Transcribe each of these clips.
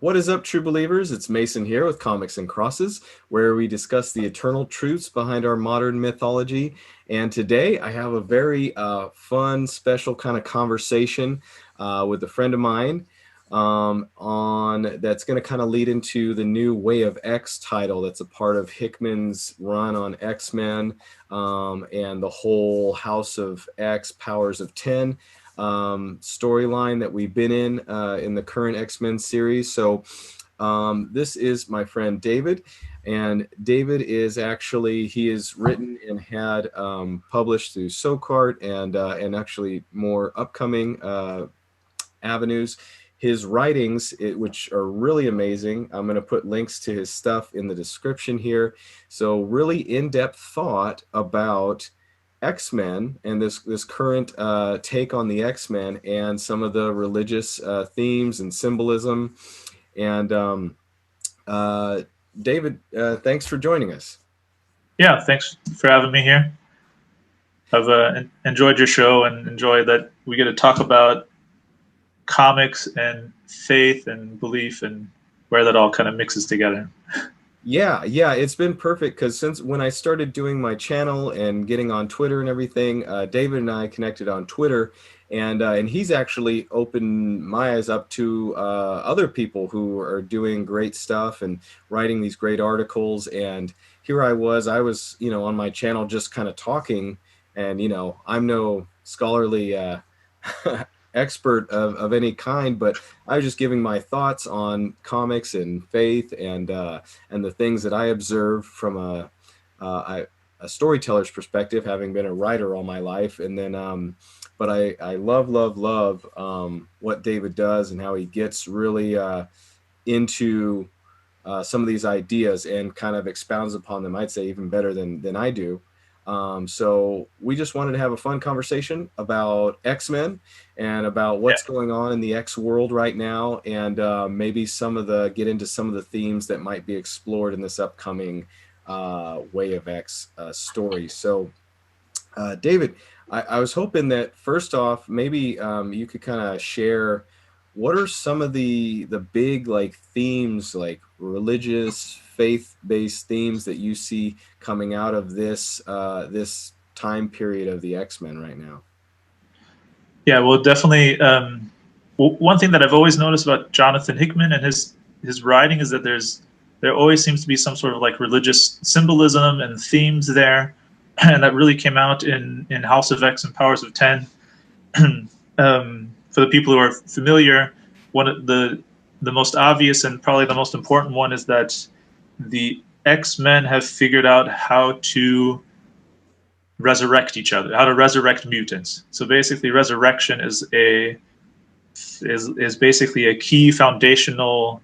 What is up, true believers? It's Mason here with Comics and Crosses, where we discuss the eternal truths behind our modern mythology. And today I have a very fun, special kind of conversation with a friend of mine on that's going to kind of lead into the new Way of X title that's a part of Hickman's run on X-Men and the whole House of X, Powers of 10 storyline that we've been in the current X-Men series. So this is my friend David, and David is actually, he is written and had published through SoCart and actually more upcoming avenues. His writings, which are really amazing. I'm going to put links to his stuff in the description here. So really in-depth thought about X-Men and this current take on the X-Men and some of the religious themes and symbolism. And David, thanks for joining us. Yeah, thanks for having me here. I've enjoyed your show and enjoy that we get to talk about comics and faith and belief and where that all kind of mixes together. Yeah, it's been perfect because since when I started doing my channel and getting on Twitter and everything, David and I connected on Twitter, and he's actually opened my eyes up to other people who are doing great stuff and writing these great articles. And here I was, on my channel just kind of talking, and I'm no scholarly expert of any kind, but I was just giving my thoughts on comics and faith and the things that I observe from a storyteller's perspective, having been a writer all my life. And then but I love what David does and how he gets really into some of these ideas and kind of expounds upon them, I'd say even better than I do. So we just wanted to have a fun conversation about X-Men and about what's going on in the X world right now, and maybe get into some of the themes that might be explored in this upcoming Way of X story. So David, I was hoping that first off, maybe you could kind of share what are some of the big themes, like religious, faith-based themes that you see coming out of this this time period of the X-Men right now? Yeah, well, definitely. One thing that I've always noticed about Jonathan Hickman and his writing is that there always seems to be some sort of religious symbolism and themes there, and that really came out in House of X and Powers of 10. For the people who are familiar, one of the most obvious and probably the most important one is that the X-Men have figured out how to resurrect each other, how to resurrect mutants. So basically, resurrection is basically a key foundational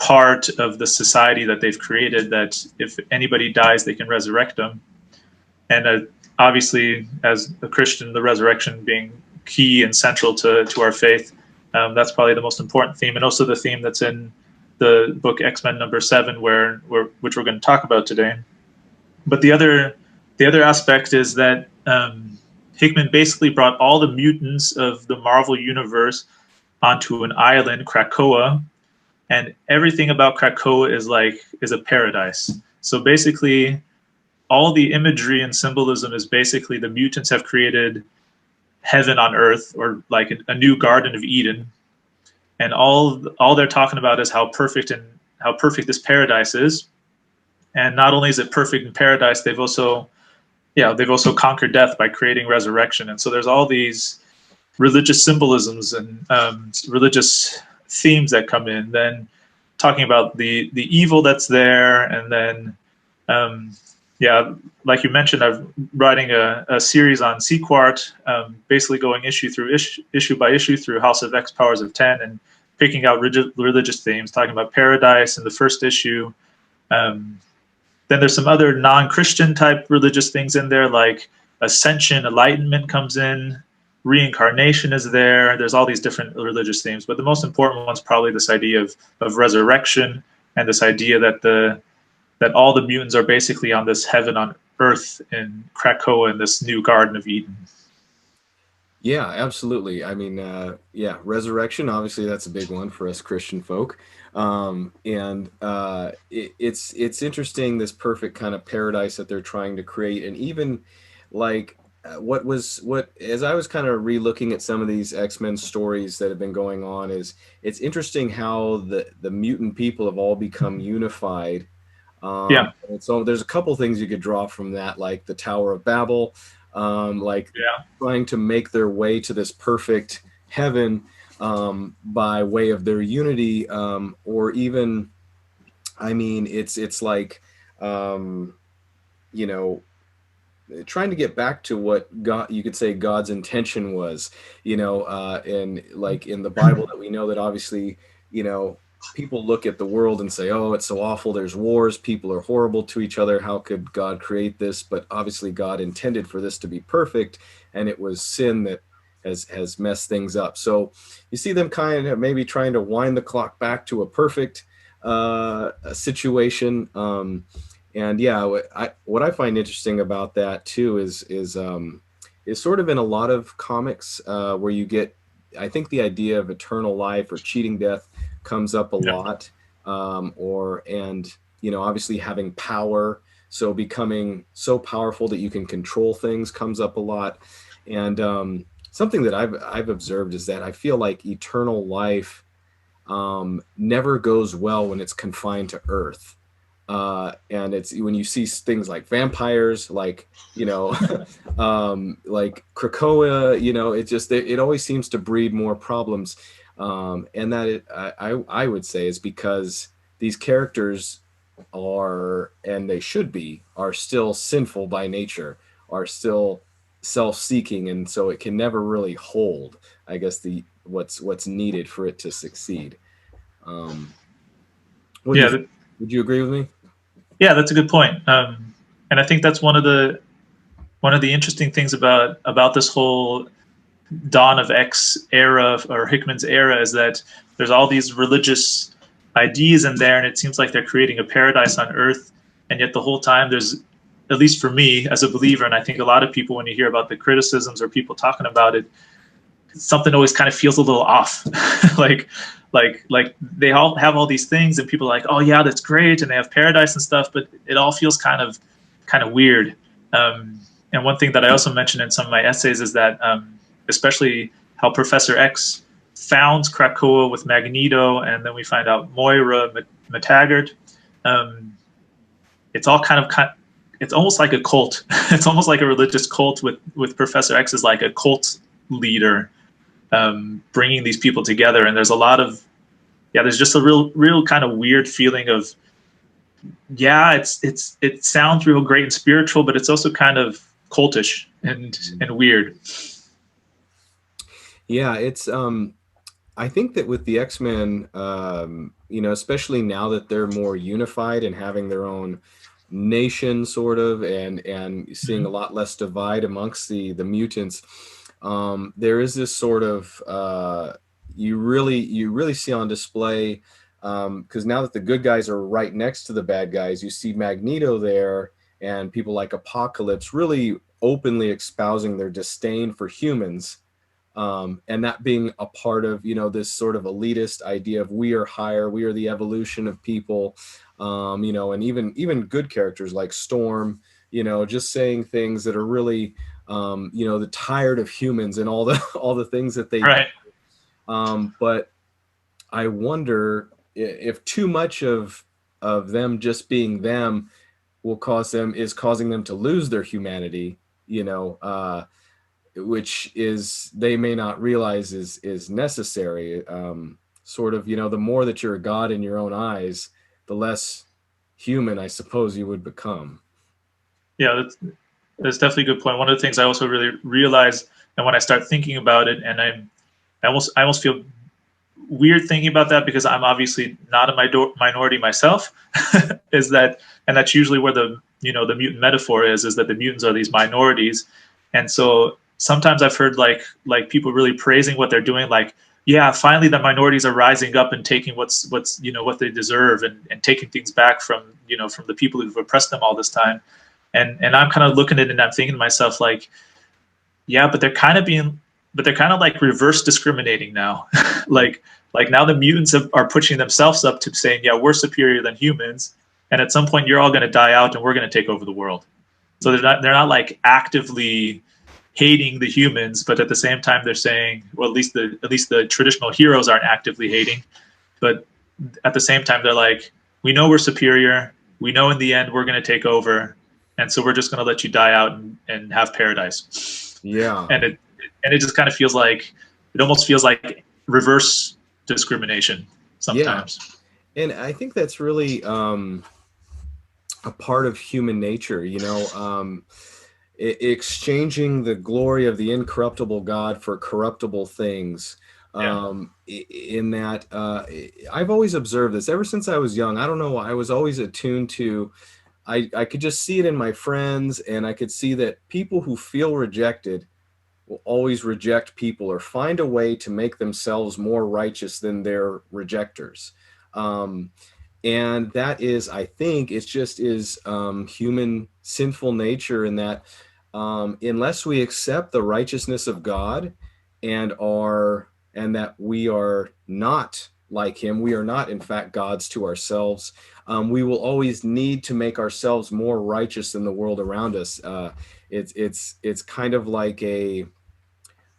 part of the society that they've created, that if anybody dies, they can resurrect them. And obviously, as a Christian, the resurrection being key and central to our faith, that's probably the most important theme, and also the theme that's in the book X-Men #7, which we're going to talk about today. But the other aspect is that Hickman basically brought all the mutants of the Marvel universe onto an island, Krakoa, and everything about Krakoa is a paradise. So basically, all the imagery and symbolism is basically the mutants have created heaven on earth, or like a new Garden of Eden, and all they're talking about is how perfect this paradise is. And not only is it perfect in paradise, they've also conquered death by creating resurrection. And so there's all these religious symbolisms and religious themes that come in, then talking about the evil that's there. And then like you mentioned, I'm writing a series on SoCart, basically going issue by issue through House of X, Powers of 10, and picking out religious themes, talking about paradise in the first issue. Then there's some other non-Christian type religious things in there, like ascension, enlightenment comes in, reincarnation is there. There's all these different religious themes, but the most important one's probably this idea of resurrection, and this idea that all the mutants are basically on this heaven on earth in Krakoa, in this new Garden of Eden. Yeah, absolutely. I mean, yeah, resurrection, obviously that's a big one for us Christian folk. And it's interesting, this perfect kind of paradise that they're trying to create. And even like what as I was kind of re-looking at some of these X-Men stories that have been going on, is it's interesting how the mutant people have all become unified. Yeah, And so there's a couple things you could draw from that, like the Tower of Babel, like yeah, trying to make their way to this perfect heaven by way of their unity, or even, I mean, it's like, um, you know, trying to get back to what God, you could say God's intention was, and like in the Bible that we know that obviously, people look at the world and say, oh, it's so awful. There's wars. People are horrible to each other. How could God create this? But obviously God intended for this to be perfect. And it was sin that has messed things up. So you see them kind of maybe trying to wind the clock back to a perfect situation. And yeah, what I find interesting about that too is sort of in a lot of comics where you get, I think the idea of eternal life or cheating death comes up a yeah, lot, or and obviously having power, so becoming so powerful that you can control things comes up a lot. And something that I've observed is that I feel like eternal life never goes well when it's confined to Earth. And it's when you see things like vampires, like like Krakoa, it always seems to breed more problems. And that I would say is because these characters are, and they should be, are still sinful by nature, are still self-seeking, and so it can never really hold, I guess, the what's needed for it to succeed. Um, what do you yeah. think? Would you agree with me? Yeah, that's a good point. And I think that's one of the interesting things about this whole Dawn of X era, or Hickman's era, is that there's all these religious ideas in there, and it seems like they're creating a paradise on Earth, and yet the whole time there's, at least for me as a believer, and I think a lot of people, when you hear about the criticisms or people talking about it, something always kind of feels a little off. like like they all have all these things, and people are like, oh yeah, that's great, and they have paradise and stuff, but it all feels kind of weird. And one thing that I also mentioned in some of my essays is that, especially how Professor X founds Krakoa with Magneto, and then we find out Moira McTaggart. Um, it's all it's almost like a cult. It's almost like a religious cult, with Professor X as like a cult leader, bringing these people together. And there's a lot of, yeah, there's just a real kind of weird feeling of, yeah, it sounds real great and spiritual, but it's also kind of cultish and weird. Yeah, it's I think that with the X-Men, especially now that they're more unified and having their own nation sort of, and seeing a Mhm. lot less divide amongst the mutants, there is this sort of you really see on display, because now that the good guys are right next to the bad guys, you see Magneto there and people like Apocalypse really openly espousing their disdain for humans, and that being a part of this sort of elitist idea of we are higher, we are the evolution of people, and even good characters like Storm, just saying things that are really, the tired of humans and all the all the things that they do. Right. But I wonder if too much of them just being them is causing them to lose their humanity, which is they may not realize is necessary. Sort of, the more that you're a god in your own eyes, the less human, I suppose, you would become. Yeah, that's definitely a good point. One of the things I also really realize, and when I start thinking about it, and I almost feel weird thinking about that, because I'm obviously not a minority myself, is that, and that's usually where the mutant metaphor is that the mutants are these minorities. And so sometimes I've heard like people really praising what they're doing, like, yeah, finally the minorities are rising up and taking what's what they deserve, and taking things back from the people who've oppressed them all this time. And I'm kind of looking at it, and I'm thinking to myself, like, yeah, but they're kind of being, but they're kind of like reverse discriminating now. like now the mutants are pushing themselves up to saying, yeah, we're superior than humans, and at some point you're all going to die out and we're going to take over the world. So they're not like actively hating the humans, but at the same time they're saying, well, at least the traditional heroes aren't actively hating, but at the same time they're like, we know we're superior, we know in the end we're going to take over, and so we're just going to let you die out and have paradise. Yeah. And it just kind of feels like, it almost feels like reverse discrimination Yeah. sometimes. And I think that's really a part of human nature, exchanging the glory of the incorruptible God for corruptible things. Yeah. In that, I've always observed this ever since I was young. I don't know why. I was always attuned to, I could just see it in my friends, and I could see that people who feel rejected will always reject people or find a way to make themselves more righteous than their rejectors. Um, and that is, I think it's just is human sinful nature, in that unless we accept the righteousness of God and that we are not like him, we are not in fact gods to ourselves, we will always need to make ourselves more righteous than the world around us. It's kind of like a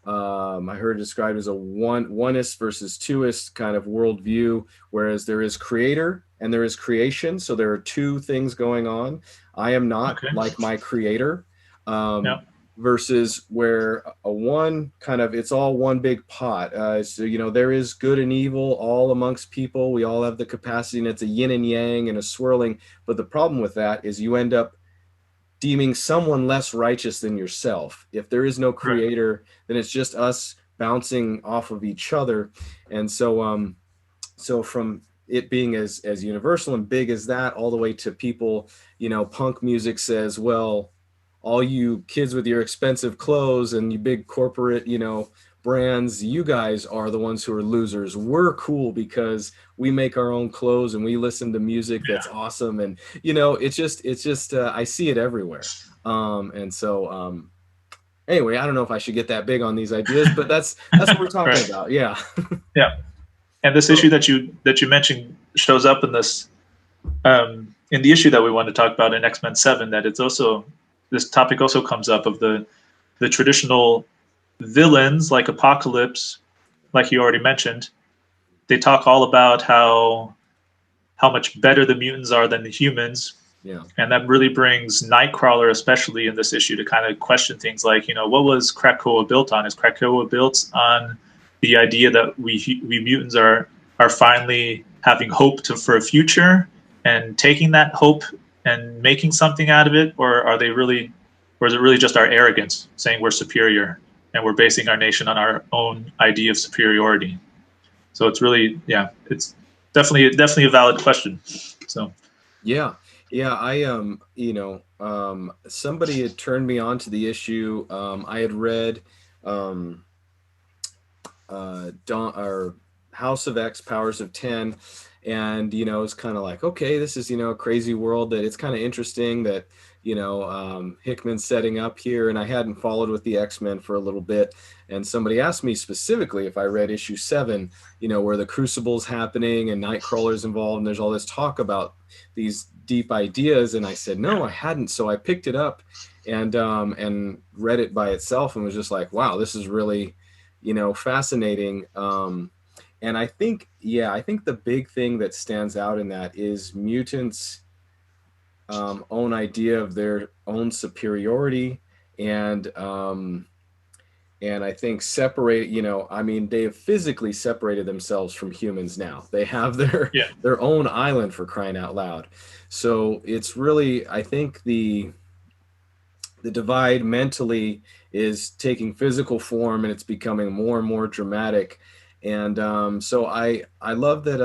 I heard it described as a oneist versus twoist kind of worldview, whereas there is creator and there is creation. So there are two things going on. I am not Okay. like my creator, Yeah. versus where a one kind of, it's all one big pot. So, there is good and evil all amongst people. We all have the capacity, and it's a yin and yang and a swirling. But the problem with that is you end up deeming someone less righteous than yourself. If there is no Right. creator, then it's just us bouncing off of each other. And so from it being as universal and big as that, all the way to people, punk music says, well, all you kids with your expensive clothes and you big corporate, brands, you guys are the ones who are losers. We're cool because we make our own clothes and we listen to music that's Yeah. awesome. And it's just I see it everywhere. And so anyway, I don't know if I should get that big on these ideas, but that's what we're talking Right. about. Yeah. Yeah. And this So issue that you mentioned shows up in this, in the issue that we want to talk about in X-Men 7, that it's also, this topic also comes up of the traditional villains like Apocalypse, like you already mentioned. They talk all about how much better the mutants are than the humans, yeah. and that really brings Nightcrawler, especially in this issue, to kind of question things like, what was Krakoa built on? Is Krakoa built on the idea that we mutants are finally having hope for a future and taking that hope and making something out of it, or or is it really just our arrogance saying we're superior and we're basing our nation on our own idea of superiority? So it's really, yeah, it's definitely a valid question. So Yeah. Yeah. Somebody had turned me on to the issue. I had read um, Dawn, or House of X, Powers of 10, and it's kind of like, okay, this is a crazy world that it's kind of interesting that Hickman's setting up here, and I hadn't followed with the X-Men for a little bit, and somebody asked me specifically if I read issue 7, where the Crucible's happening and Nightcrawler's involved, and there's all this talk about these deep ideas, and I said no, I hadn't. So I picked it up and read it by itself and was just like, wow, this is really fascinating. And I think the big thing that stands out in that is mutants' own idea of their own superiority, and I think separate, I mean, they have physically separated themselves from humans now. They have their yeah, their own island, for crying out loud. So it's really, I think the divide mentally is taking physical form, and it's becoming more and more dramatic. And so I love that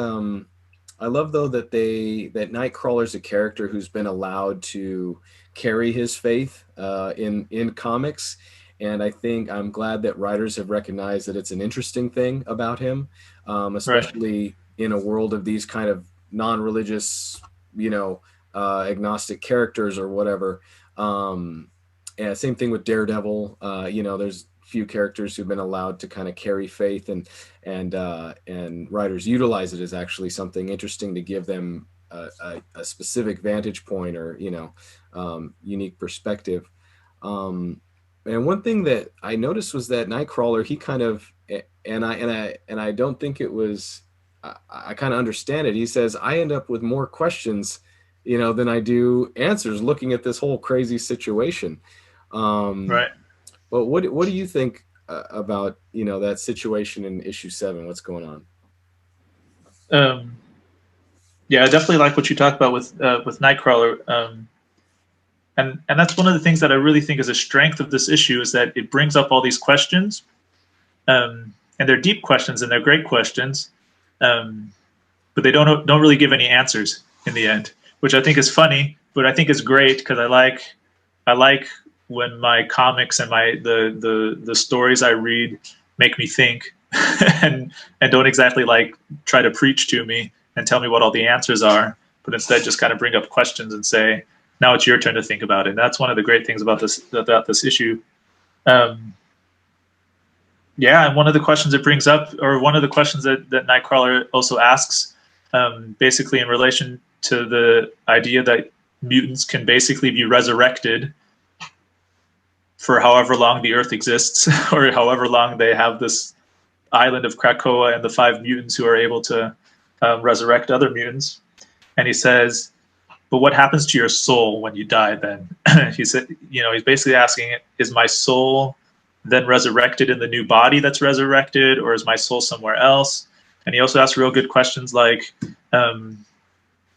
I love though that Nightcrawler's a character who's been allowed to carry his faith in comics, and I think I'm glad that writers have recognized that it's an interesting thing about him, right. especially in a world of these kind of non-religious, agnostic characters or whatever. And same thing with Daredevil. There's few characters who've been allowed to kind of carry faith, and writers utilize it as actually something interesting to give them a specific vantage point, or unique perspective. And one thing that I noticed was that Nightcrawler, he kind of, and I don't think it was, I kind of understand it. He says, I end up with more questions, than I do answers, looking at this whole crazy situation. Right. But what do you think about that situation in issue 7? What's going on? Yeah, I definitely like what you talked about with Nightcrawler. And that's one of the things that I really think is a strength of this issue, is that it brings up all these questions, and they're deep questions and they're great questions, but they don't really give any answers in the end, which I think is funny, but I think is great, because I like when my comics and the stories I read make me think and don't exactly like try to preach to me and tell me what all the answers are, but instead just kind of bring up questions and say, now it's your turn to think about it. And that's one of the great things about this issue. Yeah, and one of the questions it brings up, or one of the questions that Nightcrawler also asks, basically in relation to the idea that mutants can basically be resurrected for however long the Earth exists, or however long they have this island of Krakoa and the 5 mutants who are able to resurrect other mutants. And he says, but what happens to your soul when you die then? He said, he's basically asking, is my soul then resurrected in the new body that's resurrected, or is my soul somewhere else? And he also asks real good questions like,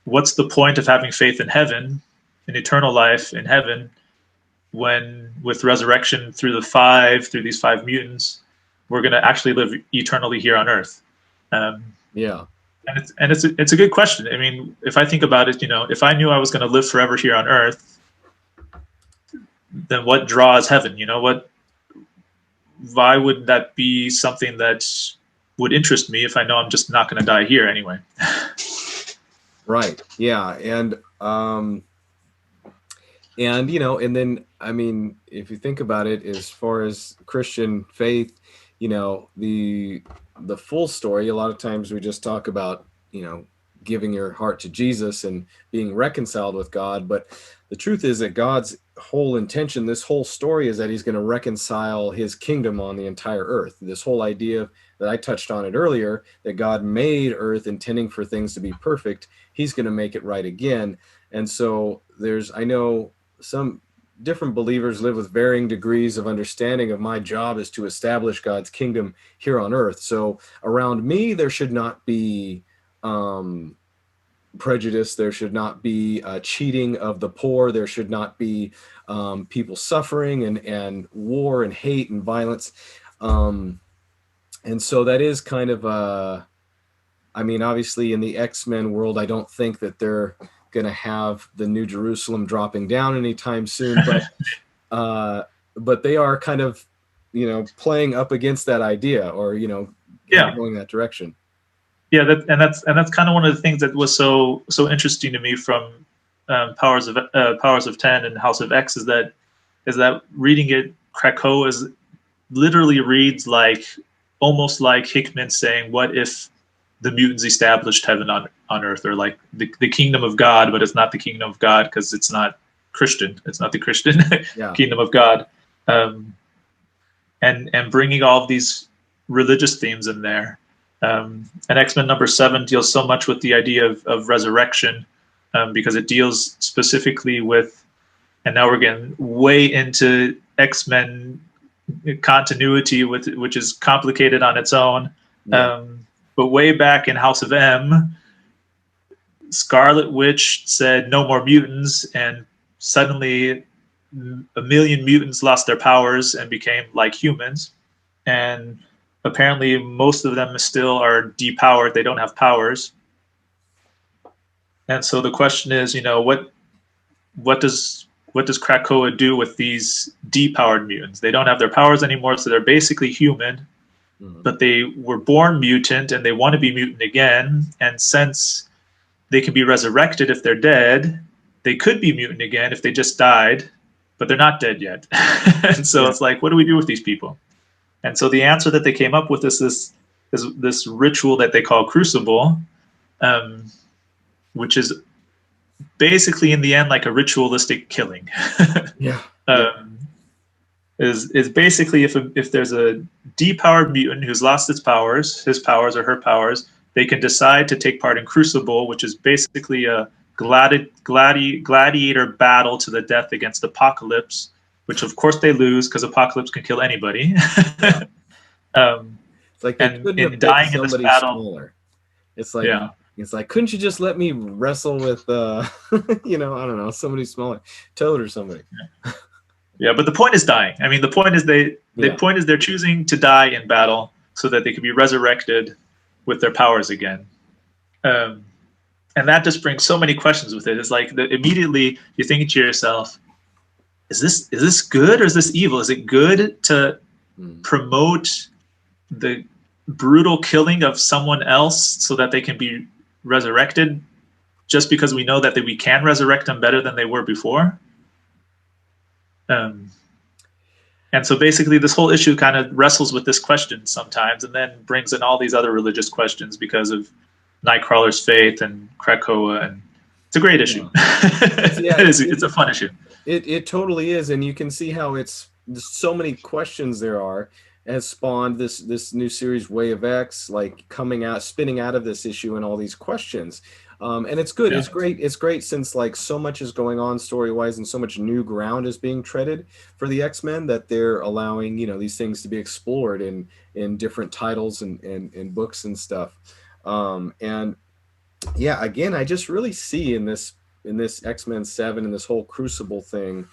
what's the point of having faith in heaven, in eternal life in heaven, when with resurrection through these 5 mutants, we're going to actually live eternally here on Earth? Yeah. And it's a good question. I mean, if I think about it, if I knew I was going to live forever here on Earth, then what draws heaven? Why would that be something that would interest me if I know I'm just not going to die here anyway? Right. Yeah. And then, I mean, if you think about it, as far as Christian faith, the full story, a lot of times we just talk about, giving your heart to Jesus and being reconciled with God. But the truth is that God's whole intention, this whole story, is that he's going to reconcile his kingdom on the entire earth. This whole idea that I touched on it earlier, that God made earth intending for things to be perfect, he's going to make it right again. And so I know some different believers live with varying degrees of understanding of my job is to establish God's kingdom here on earth. So around me, there should not be prejudice. There should not be cheating of the poor. There should not be people suffering and war and hate and violence. And so that is kind of, I mean, obviously in the X-Men world, I don't think that they're going to have the New Jerusalem dropping down anytime soon, but they are kind of, playing up against that idea, or, going that direction. Yeah, that's kind of one of the things that was so interesting to me from Powers of 10 and House of X is that reading it, Krakoa literally reads like almost like Hickman saying, "What if the mutants established heaven on earth, or like the kingdom of God, but it's not the kingdom of God because it's not Christian. It's not the Christian kingdom of God." And bringing all of these religious themes in there. And X-Men number 7 deals so much with the idea of resurrection, because it deals specifically with, and now we're getting way into X-Men continuity, which is complicated on its own. Yeah. But way back in House of M, Scarlet Witch said no more mutants, and suddenly 1 million mutants lost their powers and became like humans. And apparently most of them still are depowered. They don't have powers. And so the question is, what does Krakoa do with these depowered mutants? They don't have their powers anymore, so they're basically human. Mm-hmm. But they were born mutant and they want to be mutant again. And since they can be resurrected if they're dead, they could be mutant again if they just died, but they're not dead yet. And so It's like, what do we do with these people? And so the answer that they came up with is this ritual that they call crucible, um, which is basically in the end like a ritualistic killing. Yeah. um, is basically if there's a depowered mutant who's lost his powers or her powers, they can decide to take part in Crucible, which is basically a gladiator battle to the death against Apocalypse, which of course they lose because Apocalypse can kill anybody. Yeah. um, It's like they and couldn't have in picked dying in this somebody battle, smaller. It's like yeah, it's like, couldn't you just let me wrestle with you know, I don't know, somebody smaller, Toad or somebody. yeah. But the point is dying. I mean, the point is the Yeah. point is they're choosing to die in battle so that they can be resurrected with their powers again. Um, and that just brings so many questions with it. It's like immediately you're thinking to yourself, is this good or is this evil? Is it good to promote the brutal killing of someone else so that they can be resurrected just because we know that we can resurrect them better than they were before? Um, and so basically this whole issue kind of wrestles with this question sometimes and then brings in all these other religious questions because of Nightcrawler's faith and Krakoa, and it's a great issue. Yeah. It's a fun issue. It totally is, and you can see how it's so many questions there are has spawned this new series Way of X, like spinning out of this issue and all these questions. And it's good. Yeah. It's great since like so much is going on story wise and so much new ground is being treaded for the X-Men that they're allowing, you know, these things to be explored in different titles and books and stuff. And yeah, again, I just really see in this X-Men 7 and this whole Crucible thing,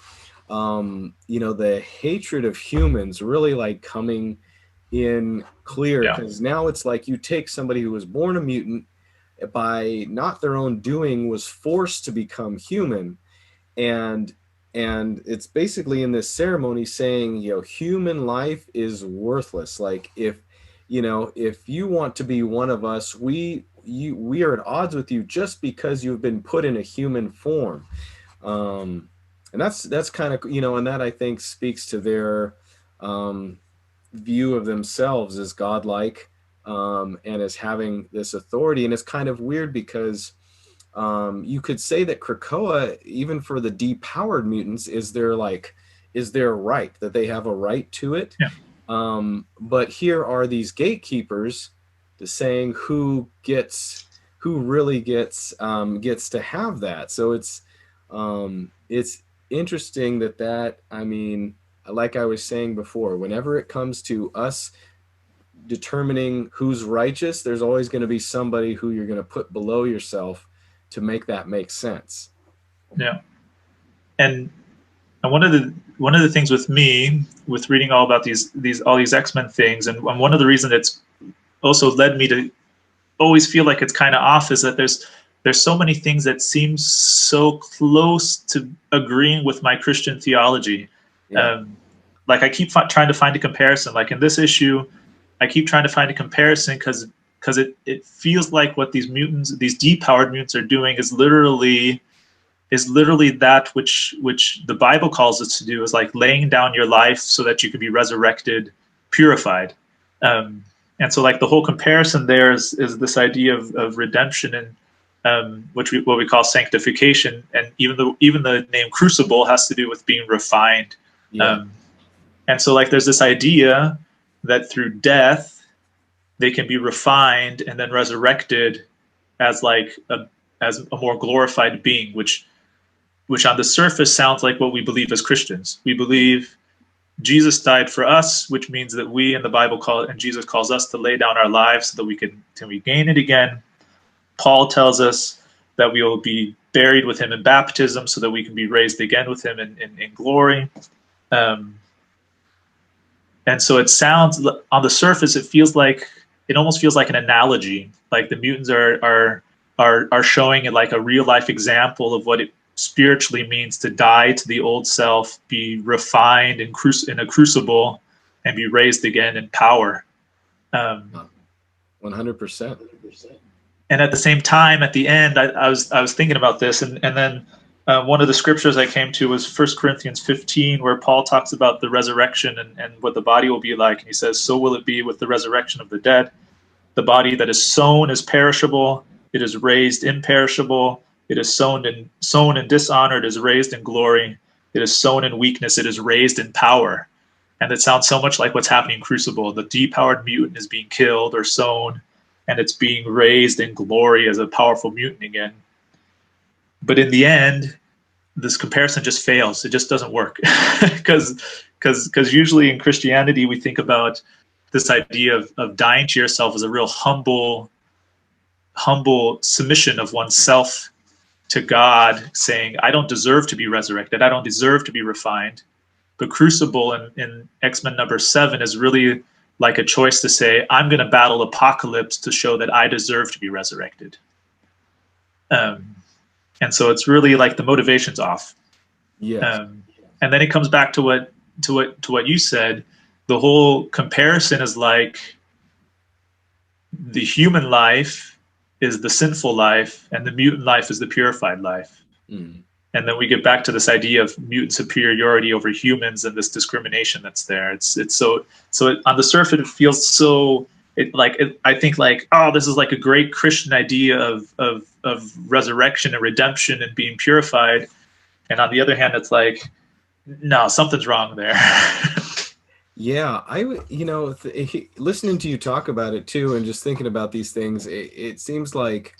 you know, the hatred of humans really like coming in clear, because now it's like you take somebody who was born a mutant by not their own doing, was forced to become human, and it's basically in this ceremony saying, you know, human life is worthless. Like if you want to be one of us, we are at odds with you just because you've been put in a human form. And that's kind of, you know, and that I think speaks to their view of themselves as godlike, and as having this authority. And it's kind of weird because you could say that Krakoa, even for the depowered mutants, is their right, that they have a right to it. Yeah. But here are these gatekeepers saying who really gets to have that. So it's interesting that I mean, like I was saying before, whenever it comes to us determining who's righteous, there's always going to be somebody who you're going to put below yourself to make that make sense. Yeah. And one of the things with me, with reading all about all these X-Men things, and one of the reasons it's also led me to always feel like it's kind of off, is that there's so many things that seem so close to agreeing with my Christian theology. Yeah. Like I keep trying to find a comparison. Like in this issue, I keep trying to find a comparison because it feels like what these depowered mutants are doing is literally that which the Bible calls us to do, is like laying down your life so that you can be resurrected, purified. And so like the whole comparison there is this idea of redemption and what we call sanctification. And even the name Crucible has to do with being refined. Yeah. And so like there's this idea that through death they can be refined and then resurrected as a more glorified being, which on the surface sounds like what we believe as Christians. We believe Jesus died for us, which means that we in the Bible Jesus calls us to lay down our lives so that we can regain it again. Paul tells us that we will be buried with him in baptism so that we can be raised again with him in glory. And so it sounds, on the surface, it almost feels like an analogy. Like the mutants are showing it like a real life example of what it spiritually means to die to the old self, be refined in a crucible, and be raised again in power. 100%. And at the same time, at the end, I was thinking about this, and then One of the scriptures I came to was 1 Corinthians 15, where Paul talks about the resurrection and what the body will be like. And he says, so will it be with the resurrection of the dead. The body that is sown is perishable. It is raised imperishable. It is sown in dishonor. It is raised in glory. It is sown in weakness. It is raised in power. And it sounds so much like what's happening in Crucible. The depowered mutant is being killed or sown, and it's being raised in glory as a powerful mutant again. But in the end, this comparison just fails. It just doesn't work. Because usually in Christianity, we think about this idea of dying to yourself as a real humble submission of oneself to God, saying, I don't deserve to be resurrected. I don't deserve to be refined. But Crucible in XMen number 7 is really like a choice to say, I'm going to battle apocalypse to show that I deserve to be resurrected. And so it's really like the motivation's off. Yes. And then it comes back to what you said. The whole comparison is like the human life is the sinful life, and the mutant life is the purified life. Mm. And then we get back to this idea of mutant superiority over humans and this discrimination that's there. It's so on the surface it feels so. I think like, oh, this is like a great Christian idea of resurrection and redemption and being purified. And on the other hand, it's like, no, something's wrong there. Yeah, listening to you talk about it too, and just thinking about these things, it seems like,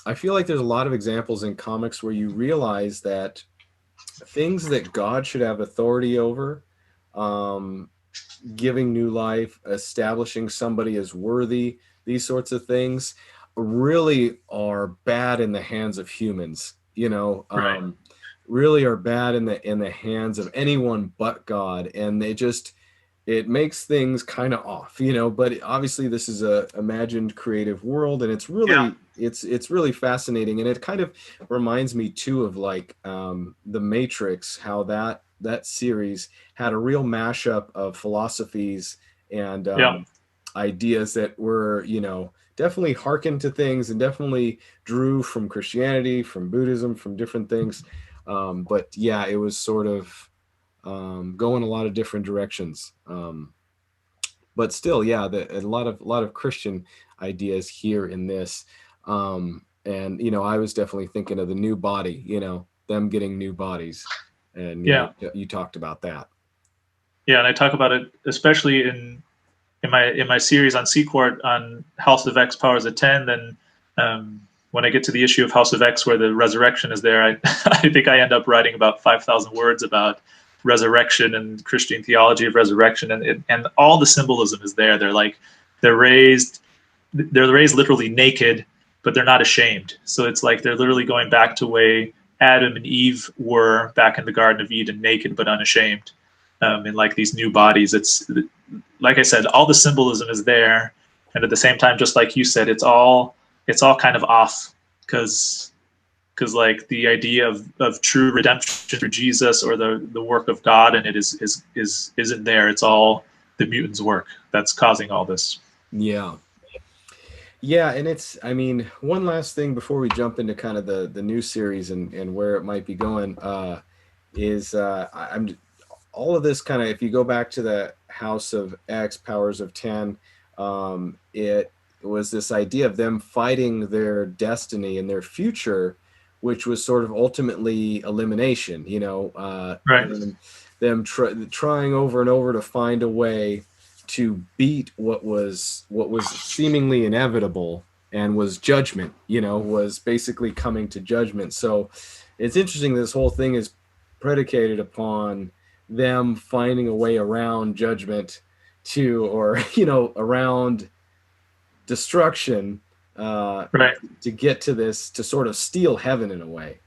I feel like there's a lot of examples in comics where you realize that things that God should have authority over, giving new life, establishing somebody as worthy, these sorts of things really are bad in the hands of humans, Right. Really are bad in the hands of anyone but God. And it makes things kind of off, but obviously this is a imagined creative world, and it's really, it's really fascinating. And it kind of reminds me too of like The Matrix, how that series had a real mashup of philosophies and ideas that were, definitely hearkened to things and definitely drew from Christianity, from Buddhism, from different things. But yeah, it was sort of going a lot of different directions. But still, yeah, a lot of Christian ideas here in this. And, I was definitely thinking of the new body, them getting new bodies. And you talked about that. Yeah, and I talk about it especially in my series on Sequart on House of X Powers of 10. Then when I get to the issue of House of X where the resurrection is there, I think I end up writing about 5,000 words about resurrection and Christian theology of resurrection, and all the symbolism is there. They're raised literally naked, but they're not ashamed. So it's like they're literally going back to way Adam and Eve were back in the Garden of Eden, naked but unashamed, in like these new bodies. It's like I said, all the symbolism is there, and at the same time, just like you said, it's all kind of off because like the idea of true redemption through Jesus or the work of God and it isn't there. It's all the mutant's work that's causing all this. Yeah. Yeah, and it's, one last thing before we jump into kind of the new series and where it might be going, is I'm all of this kind of, if you go back to the House of X, Powers of 10, it was this idea of them fighting their destiny and their future, which was sort of ultimately elimination, right. Them trying over and over to find a way to beat what was seemingly inevitable, and was judgment, was basically coming to judgment. So it's interesting, this whole thing is predicated upon them finding a way around judgment around destruction, right, to get to this, to sort of steal heaven in a way.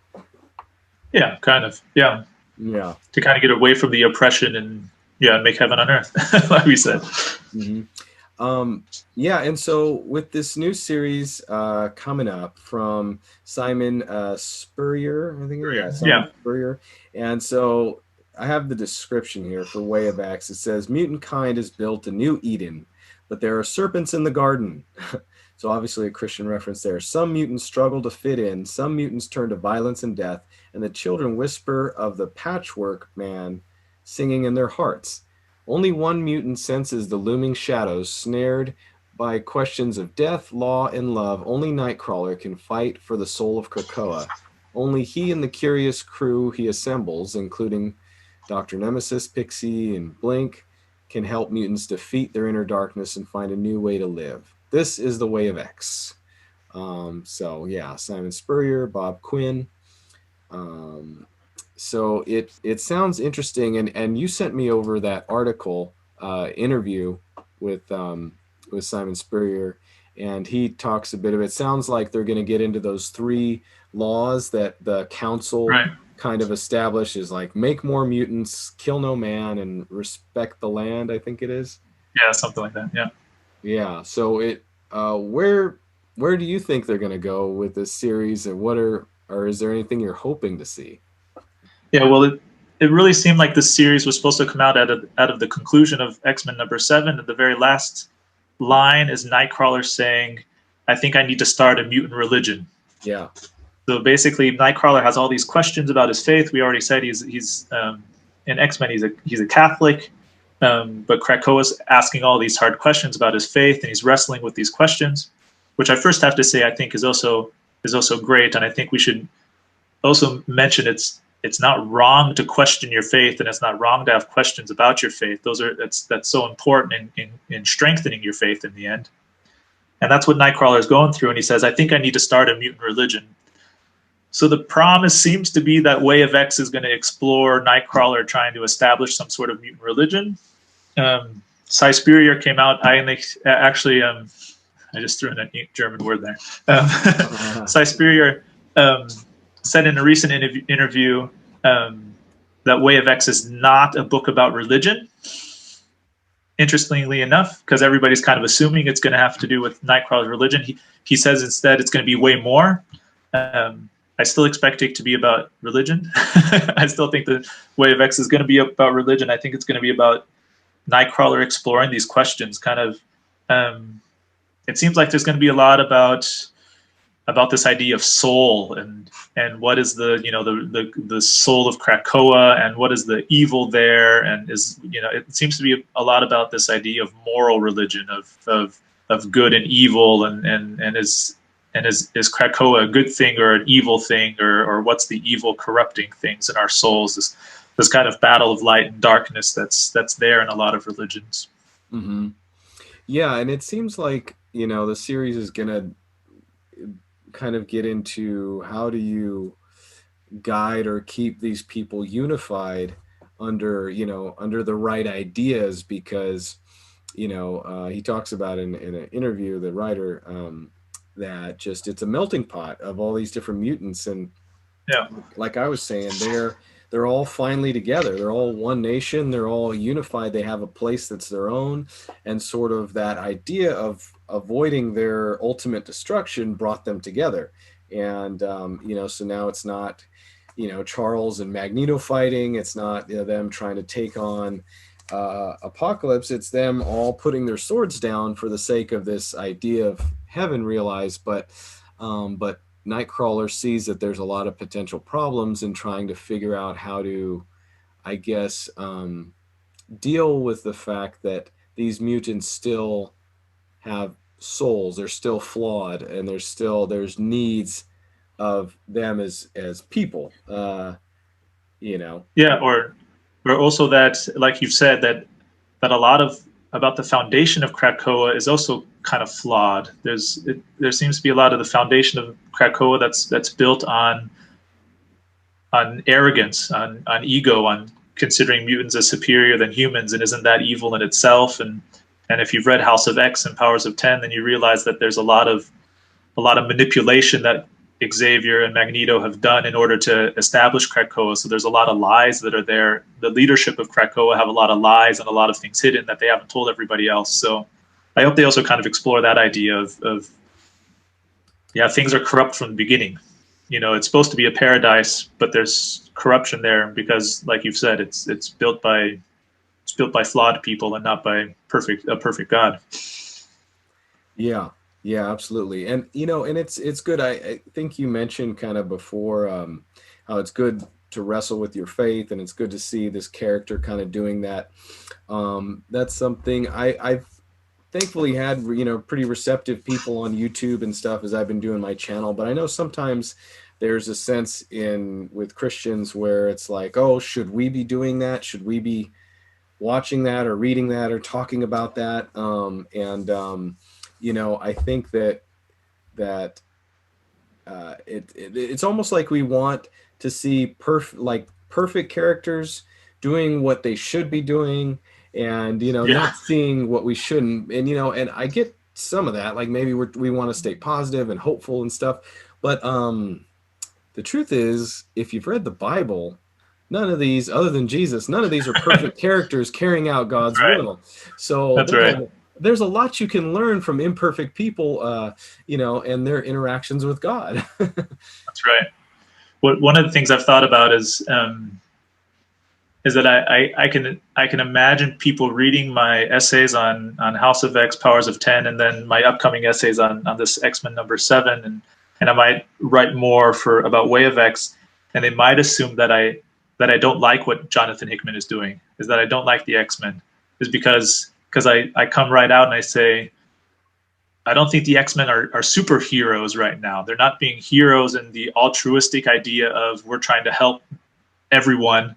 Yeah, kind of. Yeah. To kind of get away from the oppression and make heaven on earth, like we said. Mm-hmm. And so with this new series coming up from Simon Spurrier, I think it is. Simon Spurrier. And so I have the description here for Way of X. It says, mutant kind has built a new Eden, but there are serpents in the garden. So obviously a Christian reference there. Some mutants struggle to fit in. Some mutants turn to violence and death. And the children whisper of the patchwork man singing in their hearts. Only one mutant senses the looming shadows, snared by questions of death, law, and love. Only Nightcrawler can fight for the soul of Krakoa. Only he and the curious crew he assembles, including Dr. Nemesis, Pixie, and Blink, can help mutants defeat their inner darkness and find a new way to live. This is the way of X. So yeah, Simon Spurrier, Bob Quinn. So it sounds interesting, and you sent me over that article interview with Simon Spurrier, and he talks a bit of it. Sounds like they're going to get into those 3 laws that the council Right. kind of establishes, like make more mutants, kill no man, and respect the land. I think it is. Yeah, something like that. Yeah. Yeah. So where do you think they're going to go with this series, and or is there anything you're hoping to see? Yeah, well, it really seemed like this series was supposed to come out out of the conclusion of X-Men #7, and the very last line is Nightcrawler saying, "I think I need to start a mutant religion." Yeah. So basically, Nightcrawler has all these questions about his faith. We already said he's in X-Men he's a Catholic, but Krakoa's asking all these hard questions about his faith, and he's wrestling with these questions, which I first have to say I think is also great, and I think we should also mention it's not wrong to question your faith, and it's not wrong to have questions about your faith. That's so important in strengthening your faith in the end. And that's what Nightcrawler is going through, and he says, "I think I need to start a mutant religion." So the promise seems to be that Way of X is going to explore Nightcrawler trying to establish some sort of mutant religion. Is Spurrier came out. Actually, I just threw in a German word there. Is Spurrier said in a recent interview that Way of X is not a book about religion. Interestingly enough, because everybody's kind of assuming it's going to have to do with Nightcrawler's religion, he says instead it's going to be way more. I still expect it to be about religion. I still think the Way of X is going to be about religion. I think it's going to be about Nightcrawler exploring these questions. Kind of, it seems like there's going to be a lot about this idea of soul and what is the soul of Krakoa, and what is the evil there, and it seems to be a lot about this idea of moral religion of good and evil, and is Krakoa a good thing or an evil thing, or what's the evil corrupting things in our souls? This kind of battle of light and darkness that's there in a lot of religions. Mm-hmm. Yeah, and it seems like the series is gonna kind of get into how do you guide or keep these people unified under the right ideas, because he talks about in an interview, the writer, that just it's a melting pot of all these different mutants, and yeah, like I was saying, they're all finally together. They're all one nation. They're all unified. They have a place that's their own, and sort of that idea of avoiding their ultimate destruction brought them together. And so now it's not Charles and Magneto fighting. It's not them trying to take on Apocalypse. It's them all putting their swords down for the sake of this idea of heaven realized. But Nightcrawler sees that there's a lot of potential problems in trying to figure out how to, I guess, deal with the fact that these mutants still have souls. They're still flawed, and there's needs of them as people. Yeah, or also that, like you've said, that a lot of about the foundation of Krakoa is also kind of flawed. There seems to be a lot of the foundation of Krakoa that's built on arrogance, on ego, on considering mutants as superior than humans, and isn't that evil in itself? And if you've read House of X and Powers of 10, then you realize that there's a lot of manipulation that Xavier and Magneto have done in order to establish Krakoa. So there's a lot of lies that are there. The leadership of Krakoa have a lot of lies and a lot of things hidden that they haven't told everybody else. So I hope they also kind of explore that idea of things are corrupt from the beginning. It's supposed to be a paradise, but there's corruption there because, like you've said, it's built by flawed people and not by a perfect God. Yeah. Yeah, absolutely. And and it's good. I think you mentioned kind of before how it's good to wrestle with your faith, and it's good to see this character kind of doing that. That's something I've thankfully had, pretty receptive people on YouTube and stuff as I've been doing my channel. But I know sometimes there's a sense in with Christians where it's like, oh, should we be doing that? Should we be watching that or reading that or talking about that? I think that it's almost like we want to see perfect characters doing what they should be doing, and Yeah, not seeing what we shouldn't. And and I get some of that, like maybe we want to stay positive and hopeful and stuff, but the truth is, if you've read the Bible, none of these, other than Jesus, none of these are perfect characters carrying out that's God's right. will. So That's right. there's a lot you can learn from imperfect people, and their interactions with God. That's right. One of the things I've thought about is that I can imagine people reading my essays on House of X, Powers of 10, and then my upcoming essays on this X-Men number 7, and I might write more for about Way of X, and they might assume that I don't like what Jonathan Hickman is doing, is that I don't like the X-Men, is because I come right out and I say I don't think the X-Men are superheroes right now. They're not being heroes in the altruistic idea of we're trying to help everyone.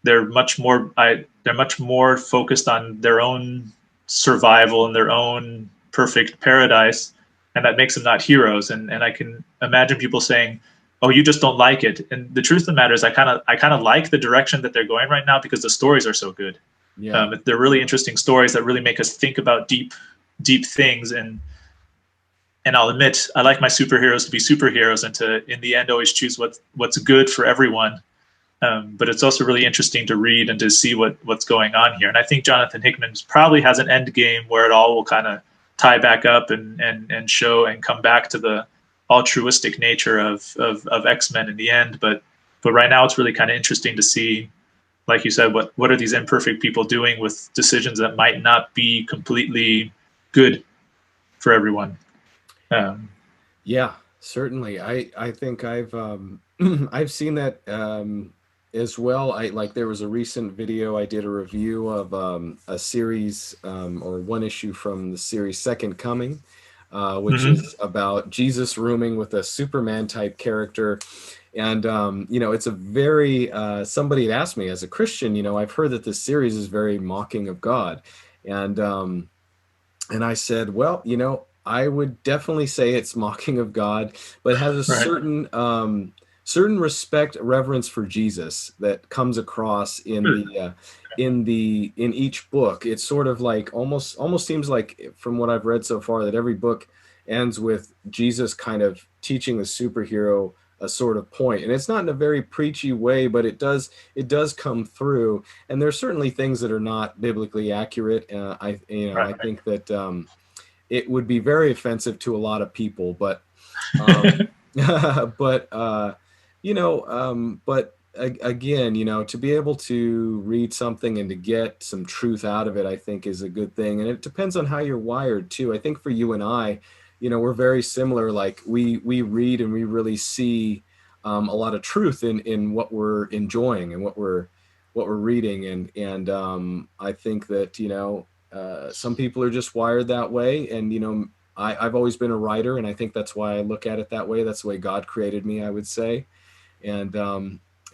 They're much more focused on their own survival and their own perfect paradise, and that makes them not heroes. And I can imagine people saying, "Oh, you just don't like it." And the truth of the matter is, I kind of like the direction that they're going right now because the stories are so good. Yeah. They're really interesting stories that really make us think about deep things. And I'll admit, I like my superheroes to be superheroes and to, in the end, always choose what's good for everyone. But it's also really interesting to read and to see what's going on here. And I think Jonathan Hickman probably has an end game where it all will kind of tie back up and show and come back to the altruistic nature of X-Men in the end. But right now it's really kind of interesting to see, like you said, what are these imperfect people doing with decisions that might not be completely good for everyone. Um, Yeah, certainly. I think I've I've seen that as well. I like there was a recent video I did a review of a series or one issue from the series Second Coming, which mhm. is about Jesus rooming with a Superman type character. And it's a very somebody had asked me as a Christian, I've heard that this series is very mocking of God. And I said, well, I would definitely say it's mocking of God, but has a Right. certain respect, reverence for Jesus that comes across in each book. It's sort of like almost seems like from what I've read so far that every book ends with Jesus kind of teaching the superhero a sort of point, and it's not in a very preachy way, but it does come through. And there's certainly things that are not biblically accurate. I Right. think that it would be very offensive to a lot of people, um, but again, to be able to read something and to get some truth out of it, I think is a good thing. And it depends on how you're wired too. I think for you and I, we're very similar. Like we read and we really see a lot of truth in what we're enjoying and what we're reading. And I think that some people are just wired that way. And I've always been a writer, and I think that's why I look at it that way. That's the way God created me, I would say. And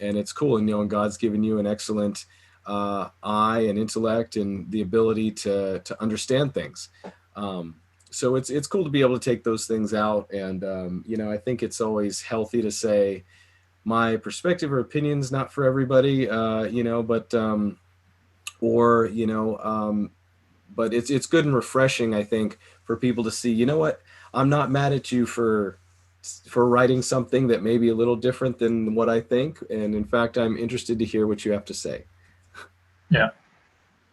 it's cool. And God's given you an excellent eye and intellect and the ability to understand things. So it's cool to be able to take those things out. And I think it's always healthy to say my perspective or opinions not for everybody, but or but it's good and refreshing, I think, for people to see, what, I'm not mad at you for writing something that may be a little different than what I think, and in fact I'm interested to hear what you have to say. Yeah.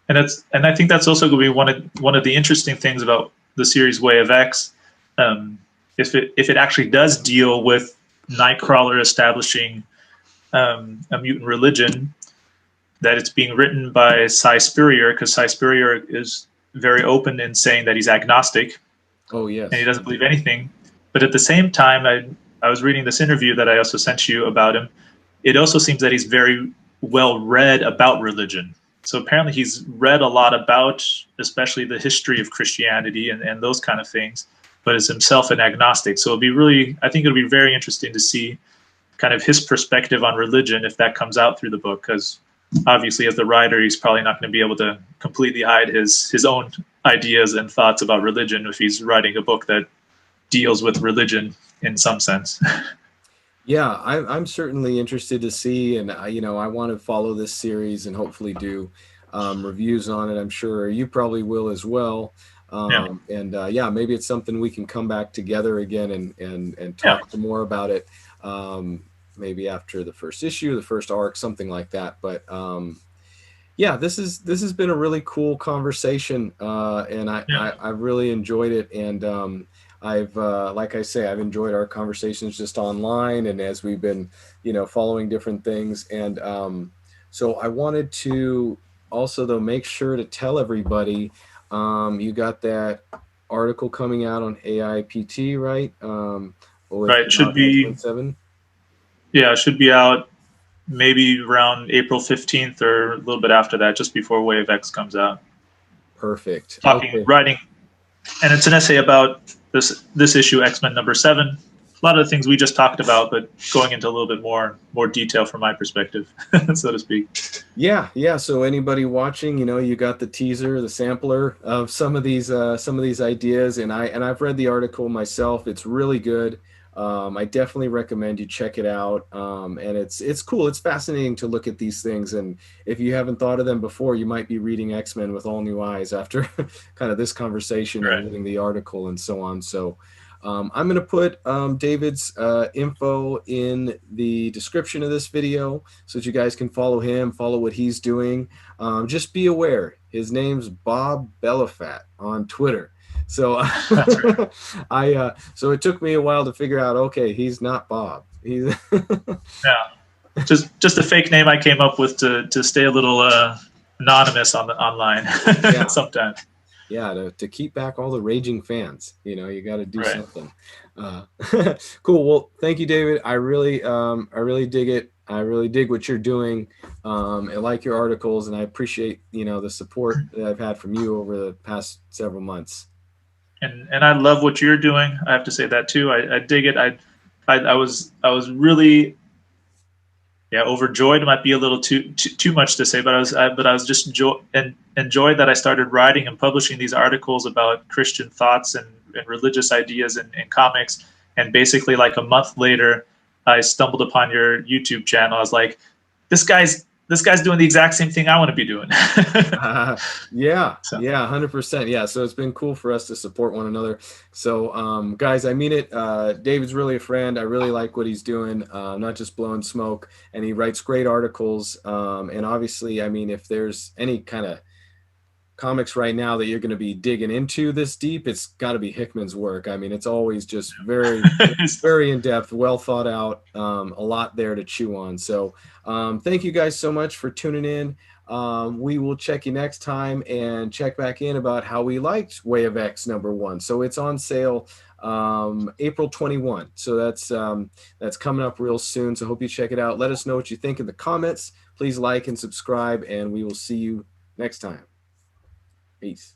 And I think that's also going to be one of the interesting things about the series Way of X. Um, if it actually does deal with Nightcrawler establishing a mutant religion, that it's being written by Spurrier, because Spurrier is very open in saying that he's agnostic, Oh and he yes. doesn't believe anything. But at the same time, I was reading this interview that I also sent you about him. It also seems that he's very well read about religion. So apparently he's read a lot about, especially the history of Christianity and those kind of things, but is himself an agnostic. So it'll be really, I think it'll be very interesting to see kind of his perspective on religion if that comes out through the book, because obviously as the writer he's probably not going to be able to completely hide his own ideas and thoughts about religion if he's writing a book that deals with religion in some sense. Yeah, I'm certainly interested to see, and I want to follow this series and hopefully do reviews on it. I'm sure you probably will as well. Yeah, And yeah, maybe it's something we can come back together again and yeah, talk some more about it. Maybe after the first issue, the first arc, something like that. But yeah, this has been a really cool conversation, and yeah. I've really enjoyed it. And I've like I say, I've enjoyed our conversations just online and as we've been, following different things. And so I wanted to also though make sure to tell everybody, you got that article coming out on AIPT, right? With Right, should about X-Men be, 7. yeah, it should be out maybe around April 15th or a little bit after that, just before Wave X comes out. Perfect. Talking, Okay. writing, and it's an essay about this issue, X-Men number 7. A lot of the things we just talked about, but going into a little bit more detail from my perspective, so to speak. Yeah, yeah. So anybody watching, you got the teaser, the sampler of some of these ideas, and I've read the article myself. It's really good. I definitely recommend you check it out. And it's cool. It's fascinating to look at these things, and if you haven't thought of them before, you might be reading X-Men with all new eyes after kind of this conversation and Right. reading the article and so on. So I'm going to put David's info in the description of this video so that you guys can follow him, follow what he's doing. Just be aware, his name's Bob Belafat on Twitter. So That's right. so it took me a while to figure out, okay, he's not Bob. He's Yeah, just a fake name I came up with to stay a little anonymous on the online yeah, sometimes. yeah, to keep back all the raging fans, you got to do Right. something. Uh, cool. Well, thank you, David. I really dig it. I really dig what you're doing. I like your articles, and I appreciate, the support that I've had from you over the past several months. And I love what you're doing. I have to say that too. I dig it. I was really, yeah, overjoyed might be a little too much to say, but I was just enjoyed that I started writing and publishing these articles about Christian thoughts and religious ideas in comics. And basically, like a month later, I stumbled upon your YouTube channel. I was like, this guy's doing the exact same thing I want to be doing. Yeah, So yeah, 100%. Yeah, so it's been cool for us to support one another. So, guys, I mean it. David's really a friend. I really like what he's doing. Not just blowing smoke, and he writes great articles. And obviously, I mean, if there's any kind of comics right now that you're going to be digging into this deep, it's got to be Hickman's work. I mean, it's always just very, very in depth, well thought out, a lot there to chew on. So, thank you guys so much for tuning in. We will check you next time and check back in about how we liked Way of X #1. So it's on sale April 21. So that's coming up real soon. So hope you check it out. Let us know what you think in the comments. Please like and subscribe, and we will see you next time. Peace.